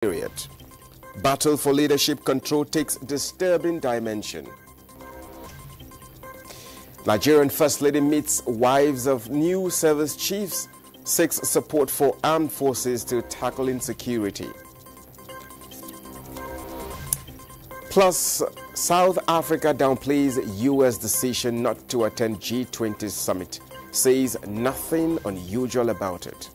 period. Battle for leadership control takes disturbing dimension. Nigerian First Lady meets wives of new service chiefs, seeks support for armed forces to tackle insecurity. Plus, South Africa downplays U.S. decision not to attend G20 summit, says nothing unusual about it.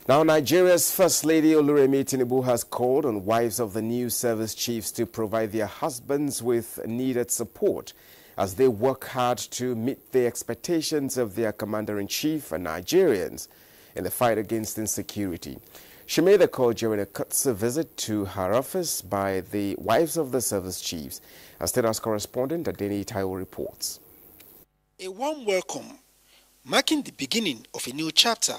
Now, Nigeria's First Lady Oluremi Tinubu has called on wives of the new service chiefs to provide their husbands with needed support as they work hard to meet the expectations of their commander-in-chief and Nigerians in the fight against insecurity. She made the call during a courtesy visit to her office by the wives of the service chiefs. As State House correspondent Adeni Taiwo reports. A warm welcome, marking the beginning of a new chapter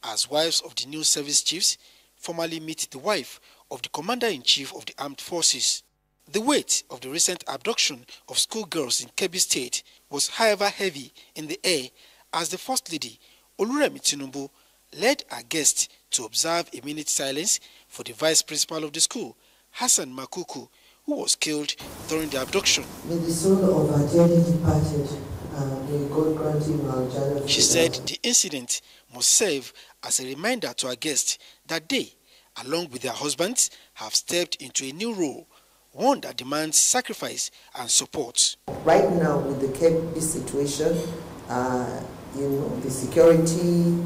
as wives of the new service chiefs formally meet the wife of the commander-in-chief of the armed forces. The weight of the recent abduction of schoolgirls in Kebbi State was however heavy in the air as the First Lady, Oluremi Tinubu, led her guests to observe a minute silence for the vice principal of the school, Hassan Makuku, who was killed during the abduction. May the soul of our dearly departed, may God grant him our journey. She said the incident must serve as a reminder to our guests that they, along with their husbands, have stepped into a new role, one that demands sacrifice and support. Right now, with the Kebbi situation, the security,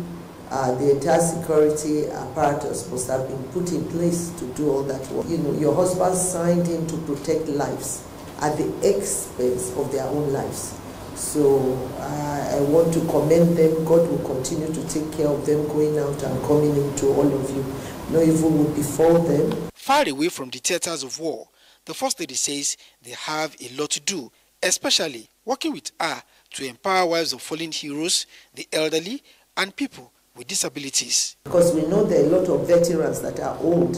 the entire security apparatus must have been put in place to do all that work. Your husband signed in to protect lives at the expense of their own lives. So I want to commend them. God will continue to take care of them going out and coming into all of you. No evil will befall them. Far away from the theaters of war, the First Lady says they have a lot to do, especially working with her to empower wives of fallen heroes, the elderly, and people with disabilities. Because we know there are a lot of veterans that are old,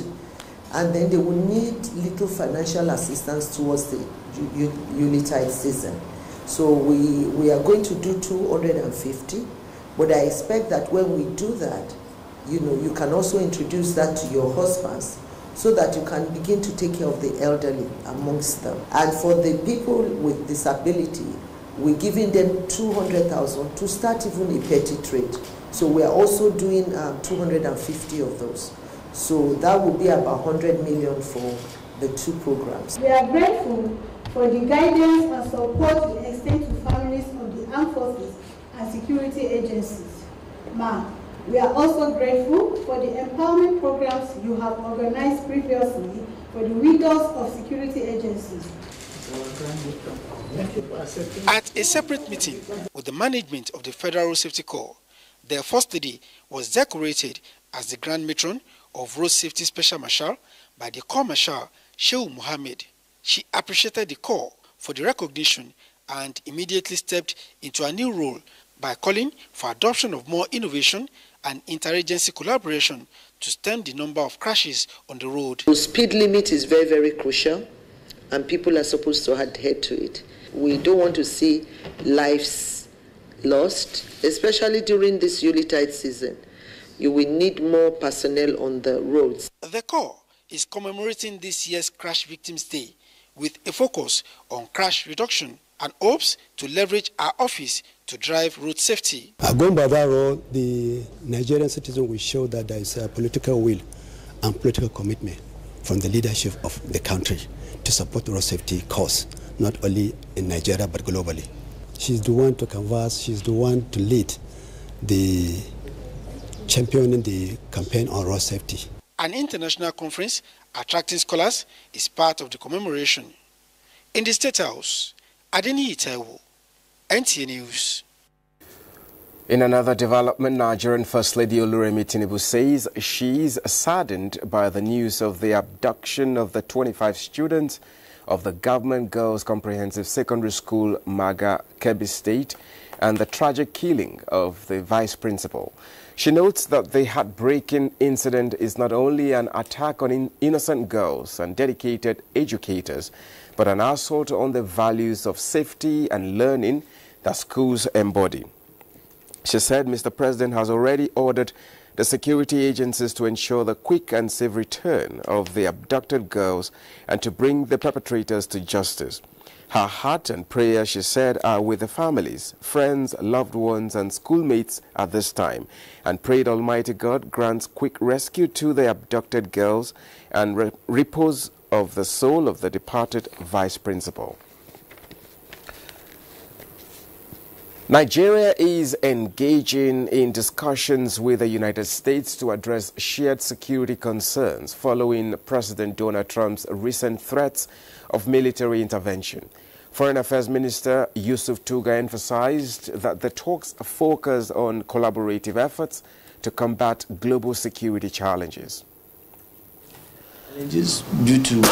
and then they will need little financial assistance towards the Yuletide season. So we are going to do 250, but I expect that when we do that, you can also introduce that to your husbands so that you can begin to take care of the elderly amongst them. And for the people with disability, we're giving them 200,000 to start even a petty trade. So we are also doing 250 of those. So that will be about 100 million for the two programs. We are grateful for the guidance and support we extend to families of the armed forces and security agencies. Ma'am, we are also grateful for the empowerment programs you have organized previously for the widows of security agencies. At a separate meeting with the management of the Federal Safety Corps, their First Lady was decorated as the Grand Matron of Road Safety Special Marshal by the Corps Marshal Shehu Mohammed. She appreciated the Corps for the recognition and immediately stepped into a new role by calling for adoption of more innovation and interagency collaboration to stem the number of crashes on the road. The speed limit is very, very crucial, and people are supposed to adhere to it. We don't want to see lives lost, especially during this Yuletide season. You will need more personnel on the roads. The Corps is commemorating this year's Crash Victims Day with a focus on crash reduction and hopes to leverage our office to drive road safety. Going by that road, the Nigerian citizen will show that there is a political will and political commitment from the leadership of the country to support the road safety cause, not only in Nigeria but globally. She's the one to canvass, she's the one to lead the championing the campaign on road safety. An international conference attracting scholars is part of the commemoration. In the State House, Adeni Taiwo, NTA News. In another development, Nigerian First Lady Oluremi Tinubu says she's saddened by the news of the abduction of the 25 students of the Government Girls Comprehensive Secondary School, Maga, Kebbi State, and the tragic killing of the vice principal. She notes that the heartbreaking incident is not only an attack on innocent girls and dedicated educators, but an assault on the values of safety and learning that schools embody. She said Mr. President has already ordered the security agencies to ensure the quick and safe return of the abducted girls and to bring the perpetrators to justice. Her heart and prayer, she said, are with the families, friends, loved ones and schoolmates at this time, and prayed Almighty God grants quick rescue to the abducted girls and repose of the soul of the departed vice principal. Nigeria is engaging in discussions with the United States to address shared security concerns following President Donald Trump's recent threats of military intervention. Foreign Affairs Minister Yusuf Tuga emphasized that the talks focus on collaborative efforts to combat global security challenges. Challenges due to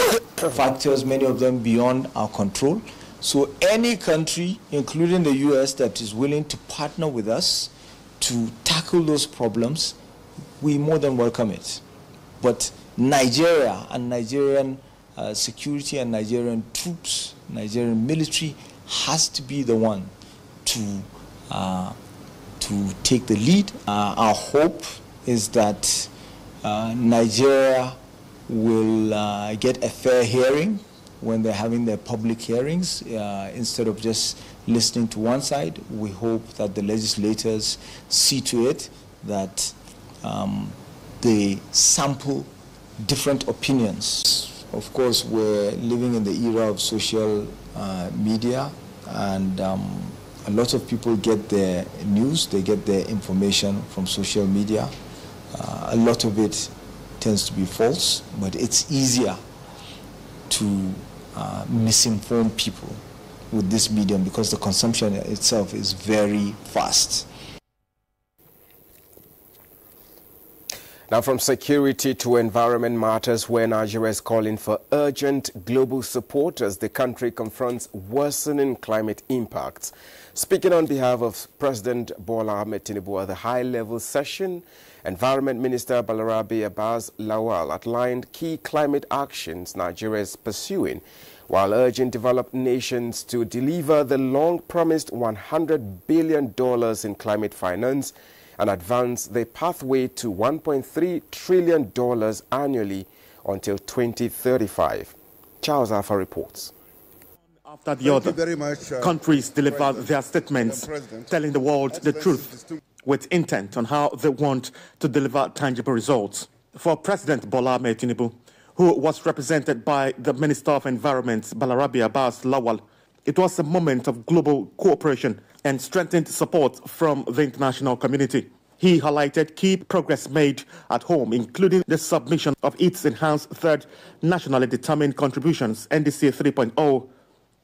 factors, many of them beyond our control. So any country, including the U.S., that is willing to partner with us to tackle those problems, we more than welcome it. But Nigeria and Nigerian security and Nigerian troops, Nigerian military has to be the one to take the lead. Our hope is that Nigeria will get a fair hearing when they're having their public hearings. Instead of just listening to one side, we hope that the legislators see to it that they sample different opinions. Of course, we're living in the era of social media, and a lot of people get their news, they get their information from social media. A lot of it tends to be false, but it's easier to misinform people with this medium because the consumption itself is very fast. Now, from security to environment matters, where Nigeria is calling for urgent global support as the country confronts worsening climate impacts. Speaking on behalf of President Bola Ahmed Tinubu at the high-level session, Environment Minister Balarabe Abbas Lawal outlined key climate actions Nigeria is pursuing, while urging developed nations to deliver the long-promised $100 billion in climate finance and advance the pathway to $1.3 trillion annually until 2035. Charles Alpha reports. After the other, countries delivered their statements telling the world the truth with intent on how they want to deliver tangible results. For President Bola Ahmed Tinubu, who was represented by the Minister of Environment, Balarabe Abbas Lawal, it was a moment of global cooperation and strengthened support from the international community. He highlighted key progress made at home, including the submission of its enhanced third nationally determined contributions, NDC 3.0,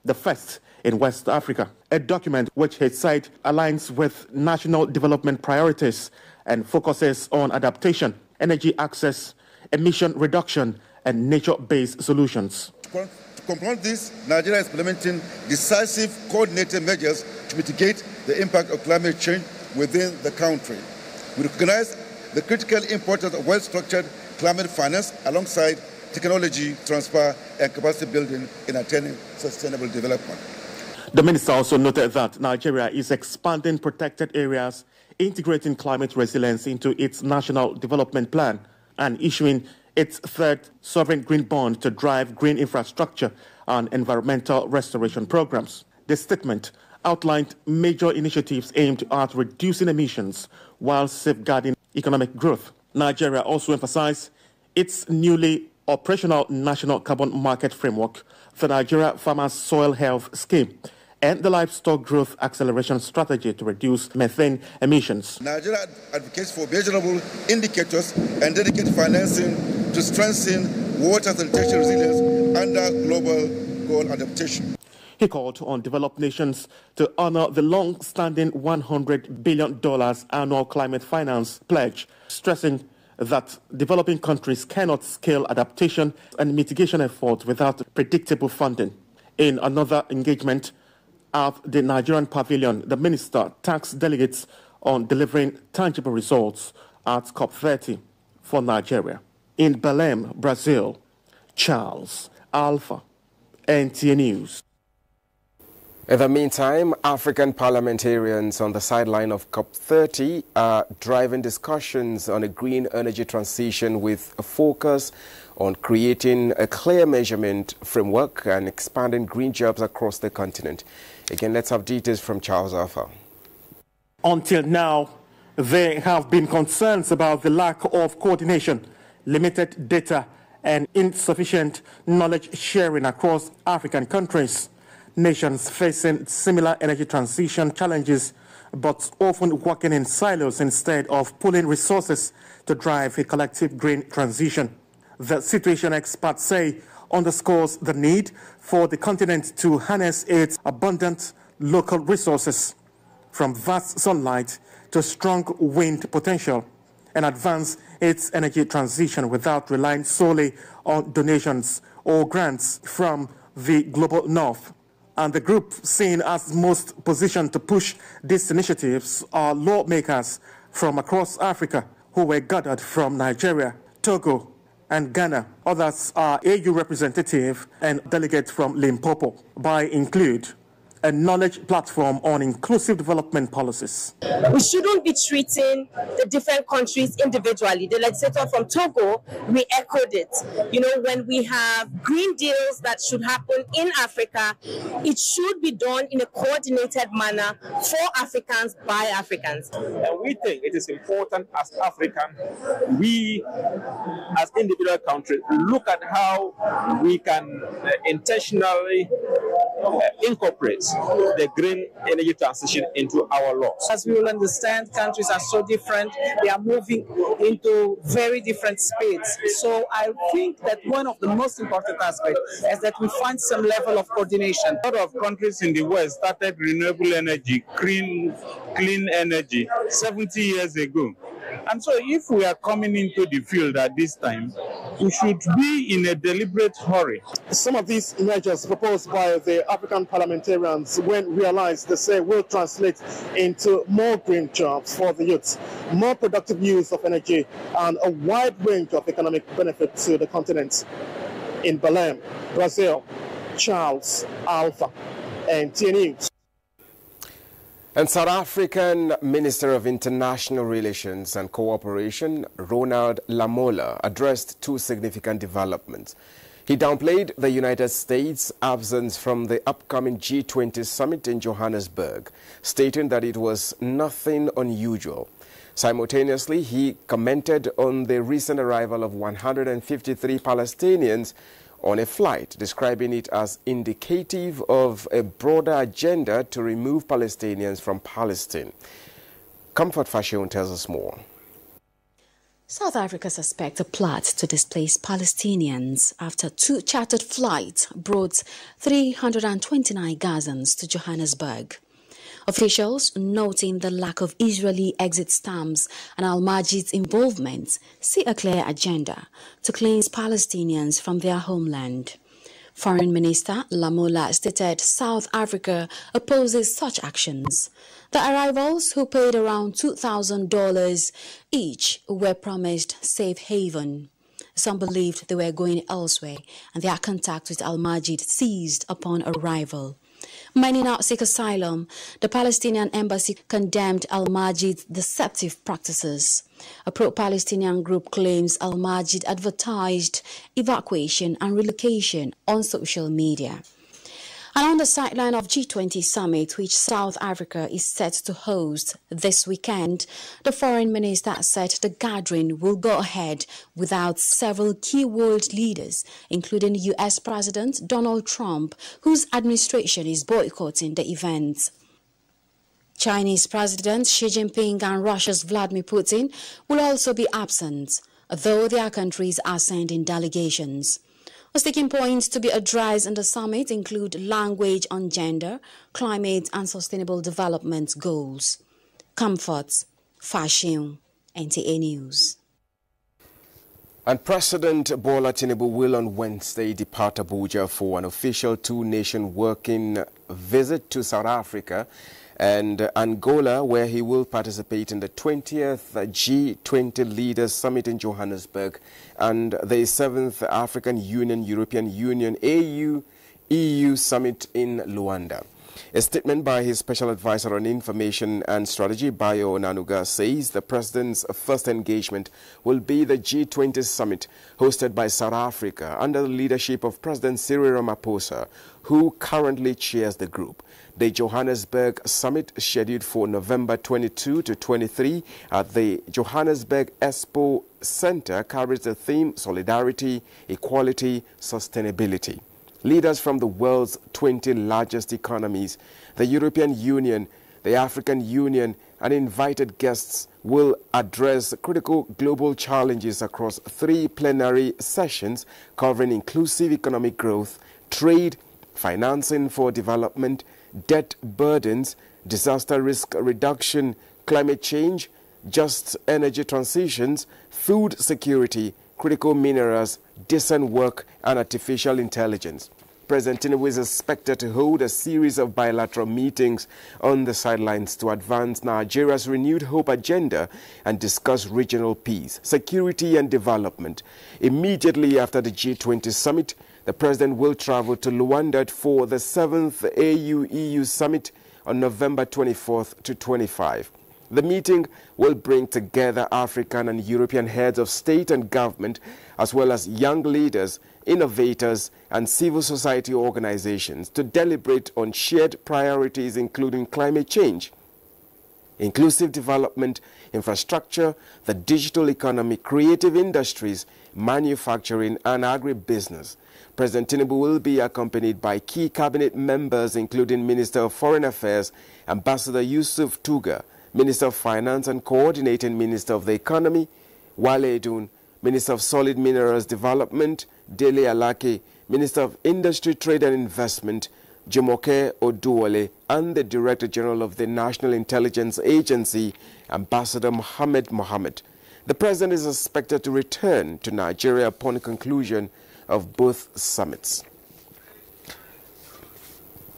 the first in West Africa, a document which he said aligns with national development priorities and focuses on adaptation, energy access, emission reduction, and nature-based solutions. To confront this, Nigeria is implementing decisive, coordinated measures to mitigate the impact of climate change within the country. We recognize the critical importance of well-structured climate finance alongside technology transfer and capacity building in attaining sustainable development. The minister also noted that Nigeria is expanding protected areas, integrating climate resilience into its national development plan, and issuing its third sovereign green bond to drive green infrastructure and environmental restoration programs. The statement outlined major initiatives aimed at reducing emissions while safeguarding economic growth. Nigeria also emphasized its newly operational national carbon market framework, the Nigeria Farmers Soil Health Scheme, and the livestock growth acceleration strategy to reduce methane emissions. Nigeria advocates for measurable indicators and dedicated financing to strengthen water sanitation resilience under global goal adaptation. He called on developed nations to honor the long-standing $100 billion annual climate finance pledge, stressing that developing countries cannot scale adaptation and mitigation efforts without predictable funding. In another engagement at the Nigerian pavilion, the minister tasked delegates on delivering tangible results at COP30 for Nigeria. In Belém, Brazil, Charles Alpha, NTA News. In the meantime, African parliamentarians on the sideline of COP30 are driving discussions on a green energy transition with a focus on creating a clear measurement framework and expanding green jobs across the continent. Again, let's have details from Charles Alpha. Until now, there have been concerns about the lack of coordination, limited data, and insufficient knowledge sharing across African countries. Nations facing similar energy transition challenges, but often working in silos instead of pooling resources to drive a collective green transition. The situation, experts say, underscores the need for the continent to harness its abundant local resources, from vast sunlight to strong wind potential, and advance its energy transition without relying solely on donations or grants from the global north. And the group seen as most positioned to push these initiatives are lawmakers from across Africa who were gathered from Nigeria, Togo, and Ghana. Others are AU representative and delegate from Limpopo. By include a knowledge platform on inclusive development policies. We shouldn't be treating the different countries individually. The legislator from Togo, we echoed it. You know, when we have green deals that should happen in Africa, it should be done in a coordinated manner for Africans by Africans. And we think it is important as Africans, we as individual countries, look at how we can intentionally incorporate the green energy transition into our laws. As we will understand, countries are so different. They are moving into very different speeds. So I think that one of the most important aspects is that we find some level of coordination. A lot of countries in the West started renewable energy, clean energy 70 years ago. And so if we are coming into the field at this time, we should be in a deliberate hurry. Some of these measures proposed by the African parliamentarians, when realized, they say will translate into more green jobs for the youth, more productive use of energy, and a wide range of economic benefits to the continent. In Belém, Brazil, Charles Alpha, NTA News. And South African Minister of International Relations and Cooperation, Ronald Lamola, addressed two significant developments. He downplayed the United States' absence from the upcoming G20 summit in Johannesburg, stating that it was nothing unusual. Simultaneously, he commented on the recent arrival of 153 Palestinians on a flight, describing it as indicative of a broader agenda to remove Palestinians from Palestine. Comfort Fashion tells us more. South Africa suspects a plot to displace Palestinians after two chartered flights brought 329 Gazans to Johannesburg. Officials, noting the lack of Israeli exit stamps and al-Majid's involvement, see a clear agenda to cleanse Palestinians from their homeland. Foreign Minister Lamola stated South Africa opposes such actions. The arrivals, who paid around $2,000 each, were promised safe haven. Some believed they were going elsewhere, and their contact with al-Majid ceased upon arrival. Many now seek asylum. The Palestinian embassy condemned al-Majid's deceptive practices. A pro-Palestinian group claims al-Majid advertised evacuation and relocation on social media. And on the sideline of G20 summit, which South Africa is set to host this weekend, the foreign minister said the gathering will go ahead without several key world leaders, including U.S. President Donald Trump, whose administration is boycotting the event. Chinese President Xi Jinping and Russia's Vladimir Putin will also be absent, though their countries are sending delegations. Sticking points to be addressed in the summit include language on gender, climate and sustainable development goals. Comfort, fashion, NTA News. And President Bola Tinubu will on Wednesday depart Abuja for an official two-nation working visit to South Africa and Angola, where he will participate in the 20th G20 Leaders Summit in Johannesburg and the 7th African Union, European Union, AU, EU summit in Luanda. A statement by his special advisor on information and strategy, Bayo Onanuga, says the president's first engagement will be the G20 summit hosted by South Africa under the leadership of President Cyril Ramaphosa, who currently chairs the group. The Johannesburg summit, scheduled for November 22 to 23 at the Johannesburg Expo Center, carries the theme Solidarity, Equality, Sustainability. Leaders from the world's 20 largest economies, the European Union, the African Union, and invited guests will address critical global challenges across 3 plenary sessions covering inclusive economic growth, trade, financing for development, debt burdens, disaster risk reduction, climate change, just energy transitions, food security, critical minerals, decent work, and artificial intelligence. President Tinubu is expected to hold a series of bilateral meetings on the sidelines to advance Nigeria's renewed hope agenda and discuss regional peace, security, and development. Immediately after the G20 summit, the president will travel to Luanda for the 7th AU-EU summit on November 24th to 25. The meeting will bring together African and European heads of state and government, as well as young leaders, innovators, and civil society organizations to deliberate on shared priorities including climate change, inclusive development, infrastructure, the digital economy, creative industries, manufacturing, and agribusiness. President Tinubu will be accompanied by key cabinet members including Minister of Foreign Affairs, Ambassador Yusuf Tuga, Minister of Finance and Coordinating Minister of the Economy, Wale Edun, Minister of Solid Minerals Development, Dele Alake, Minister of Industry, Trade and Investment, Jumoke Oduwole, and the Director General of the National Intelligence Agency, Ambassador Mohammed. The President is expected to return to Nigeria upon the conclusion of both summits.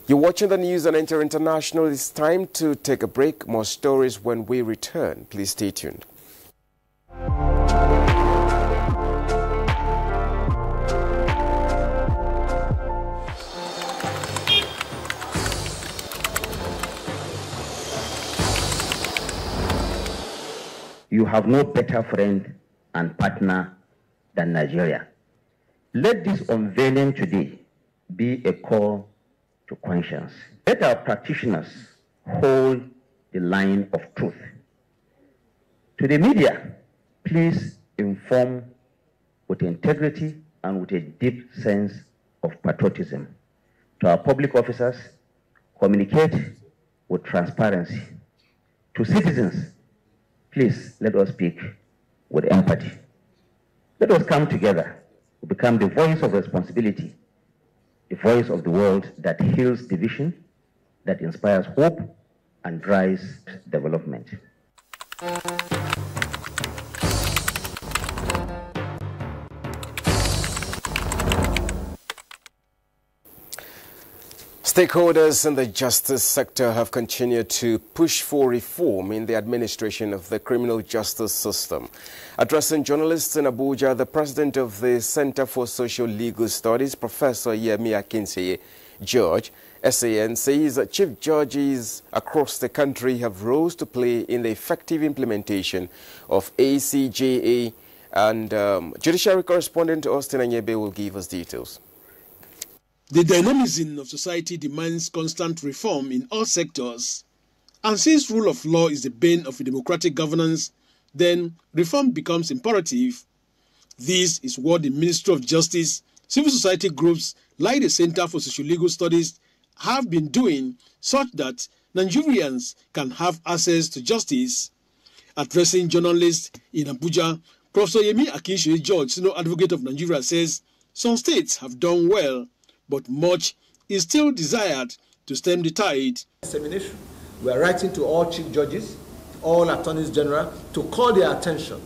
You're watching the news on NTA International. It's time to take a break. More stories when we return. Please stay tuned. You have no better friend and partner than Nigeria. Let this unveiling today be a call to conscience. Let our practitioners hold the line of truth. To the media, please inform with integrity and with a deep sense of patriotism. To our public officers, communicate with transparency. To citizens, please let us speak with empathy. Let us come together to become the voice of responsibility, the voice of the world that heals division, that inspires hope and drives development. Stakeholders in the justice sector have continued to push for reform in the administration of the criminal justice system. Addressing journalists in Abuja, the president of the Center for Social Legal Studies, Professor Yemi Akinseye George, SAN, says that chief judges across the country have roles to play in the effective implementation of ACJA, and judiciary correspondent Austin Anyebe will give us details. The dynamism of society demands constant reform in all sectors. And since rule of law is the bane of a democratic governance, then reform becomes imperative. This is what the Ministry of Justice, civil society groups like the Center for Social Legal Studies have been doing, such that Nigerians can have access to justice. Addressing journalists in Abuja, Professor Yemi Akinseye George, Senior Advocate of Nigeria, says some states have done well, but much is still desired to stem the tide. Dissemination. We are writing to all chief judges, all attorneys general, to call their attention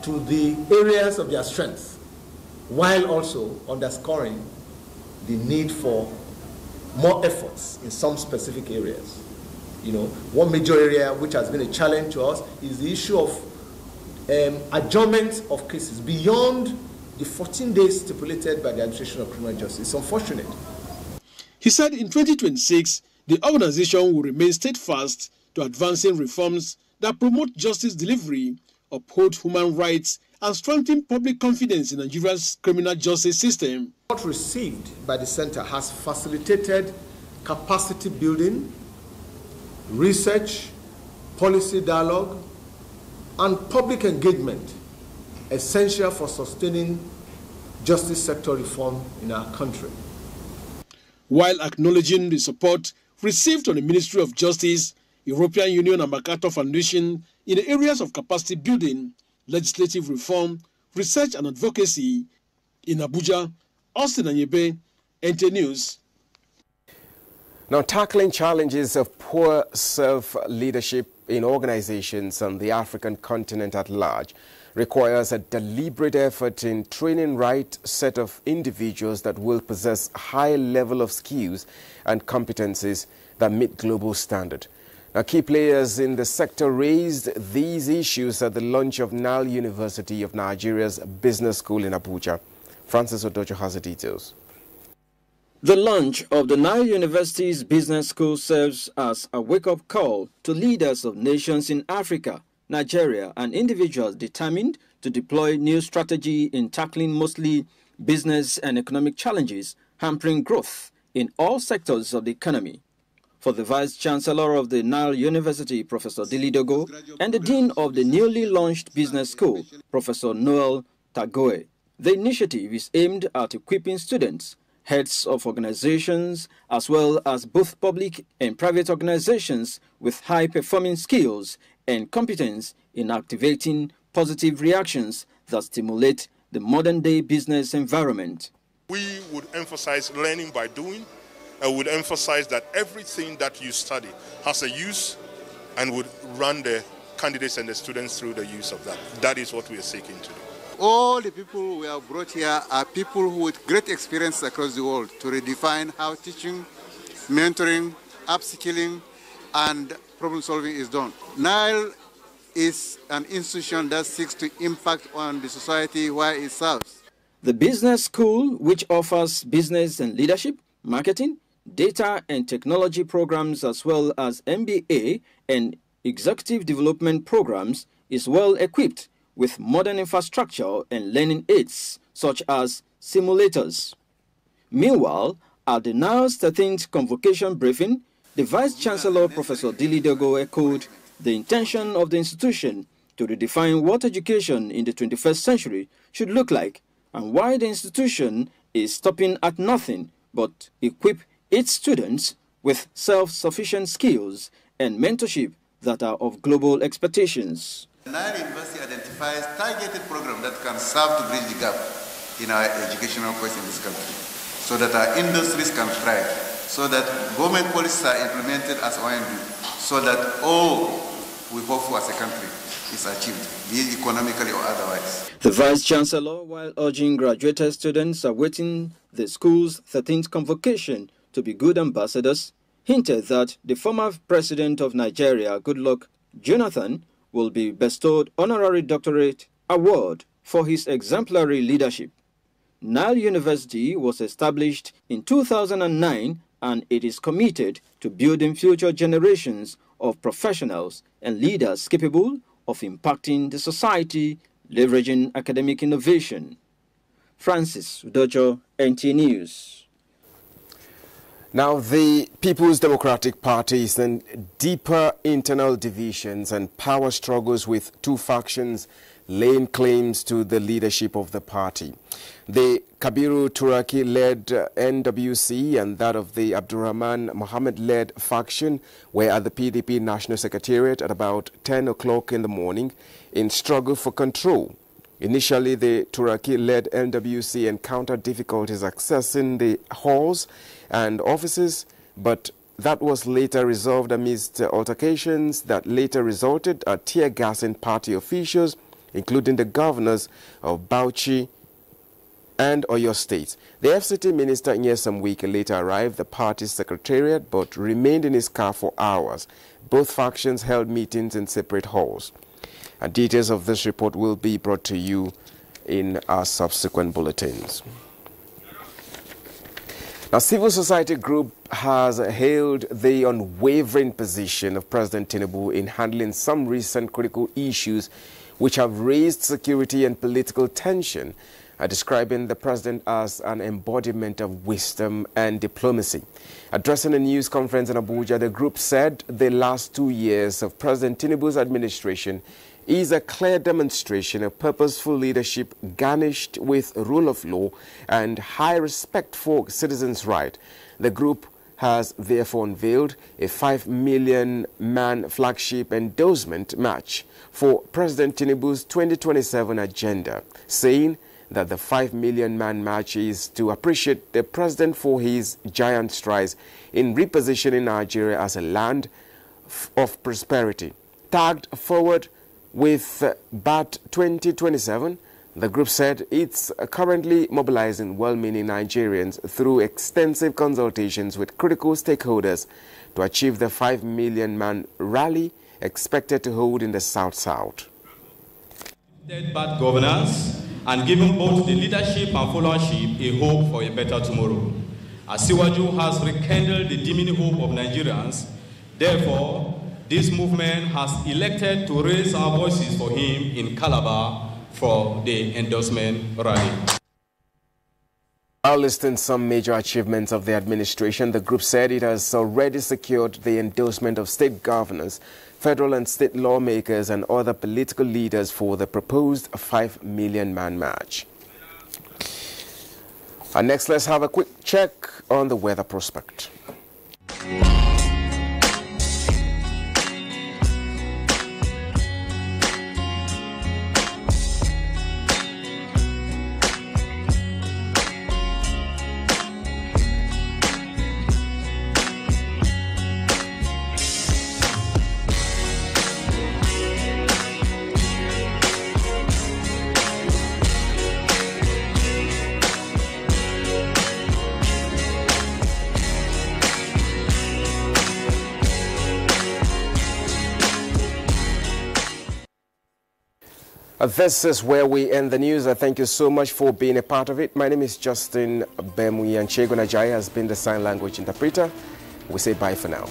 to the areas of their strength, while also underscoring the need for more efforts in some specific areas. You know, one major area which has been a challenge to us is the issue of adjournment of cases beyond the 14 days stipulated by the Administration of Criminal Justice. It's unfortunate He said in 2026, the organization will remain steadfast to advancing reforms that promote justice delivery, uphold human rights, and strengthen public confidence in Nigeria's criminal justice system. What received by the center has facilitated capacity building, research, policy dialogue, and public engagement, essential for sustaining justice sector reform in our country. While acknowledging the support received from the Ministry of Justice, European Union and MacArthur Foundation in the areas of capacity building, legislative reform, research and advocacy, in Abuja, Austin Anyebe, NTA News. Now, tackling challenges of poor self-leadership in organizations on the African continent at large requires a deliberate effort in training right set of individuals that will possess high level of skills and competencies that meet global standard. Now, key players in the sector raised these issues at the launch of Nile University of Nigeria's Business School in Abuja. Francis Odojo has the details. The launch of the Nile University's Business School serves as a wake-up call to leaders of nations in Africa, Nigeria, and individuals determined to deploy new strategy in tackling mostly business and economic challenges hampering growth in all sectors of the economy. For the Vice-Chancellor of the Nile University, Professor Dili Dogo, and the Dean of the newly launched Business School, Professor Noel Tagoe, the initiative is aimed at equipping students, heads of organizations, as well as both public and private organizations with high-performing skills and competence in activating positive reactions that stimulate the modern-day business environment. We would emphasize learning by doing, and would emphasize that everything that you study has a use and would run the candidates and the students through the use of that. That is what we are seeking to do. All the people we have brought here are people with great experience across the world to redefine how teaching, mentoring, upskilling, and problem solving is done. Nile is an institution that seeks to impact on the society where it serves. The Business School, which offers business and leadership, marketing, data and technology programs, as well as MBA and executive development programs, is well equipped with modern infrastructure and learning aids, such as simulators. Meanwhile, at the Nile's 13th convocation briefing, the Vice-Chancellor, Professor Dili Dogo, echoed the intention of the institution to redefine what education in the 21st century should look like, and why the institution is stopping at nothing but equip its students with self-sufficient skills and mentorship that are of global expectations. Nile University identifies targeted programs that can serve to bridge the gap in our educational quest in this country, so that our industries can thrive, so that government policies are implemented as OND, so that all we hope for as a country is achieved, be it economically or otherwise. The Vice-Chancellor, while urging graduated students awaiting the school's 13th convocation to be good ambassadors, hinted that the former president of Nigeria, Goodluck Jonathan, will be bestowed honorary doctorate award for his exemplary leadership. Nile University was established in 2009, and it is committed to building future generations of professionals and leaders capable of impacting the society, leveraging academic innovation. Francis Udojo, NTA News. Now, the People's Democratic Party is in deeper internal divisions and power struggles, with two factions laying claims to the leadership of the party. The Kabiru Turaki-led NWC and that of the Abdurrahman Mohammed-led faction were at the PDP National Secretariat at about 10 o'clock in the morning in struggle for control. Initially, the Turaki-led NWC encountered difficulties accessing the halls and offices, but that was later resolved amidst altercations that later resulted at tear gassing party officials, including the governors of Bauchi and Oyo State. The FCT minister Nyesom Wike later arrived at the party's secretariat but remained in his car for hours. Both factions held meetings in separate halls. And details of this report will be brought to you in our subsequent bulletins. Now, civil society group has hailed the unwavering position of President Tinubu in handling some recent critical issues which have raised security and political tension, describing the president as an embodiment of wisdom and diplomacy. Addressing a news conference in Abuja, the group said the last 2 years of President Tinubu's administration is a clear demonstration of purposeful leadership garnished with rule of law and high respect for citizens' rights. The group has therefore unveiled a 5 million man flagship endorsement match for President Tinubu's 2027 agenda, saying that the 5 million man match is to appreciate the president for his giant strides in repositioning Nigeria as a land of prosperity. Tagged forward with BAT 2027, the group said it's currently mobilizing well-meaning Nigerians through extensive consultations with critical stakeholders to achieve the 5 million man rally expected to hold in the South-South. Bad governance and giving both the leadership and followership a hope for a better tomorrow. Asiwaju has rekindled the dimming hope of Nigerians. Therefore, this movement has elected to raise our voices for him in Calabar for the endorsement rally. While listing some major achievements of the administration, the group said it has already secured the endorsement of state governors, federal and state lawmakers and other political leaders for the proposed 5 million man march. And next, let's have a quick check on the weather prospect. This is where we end the news. I thank you so much for being a part of it. My name is Justin Bemwi, and Chego Najai has been the sign language interpreter. We say bye for now.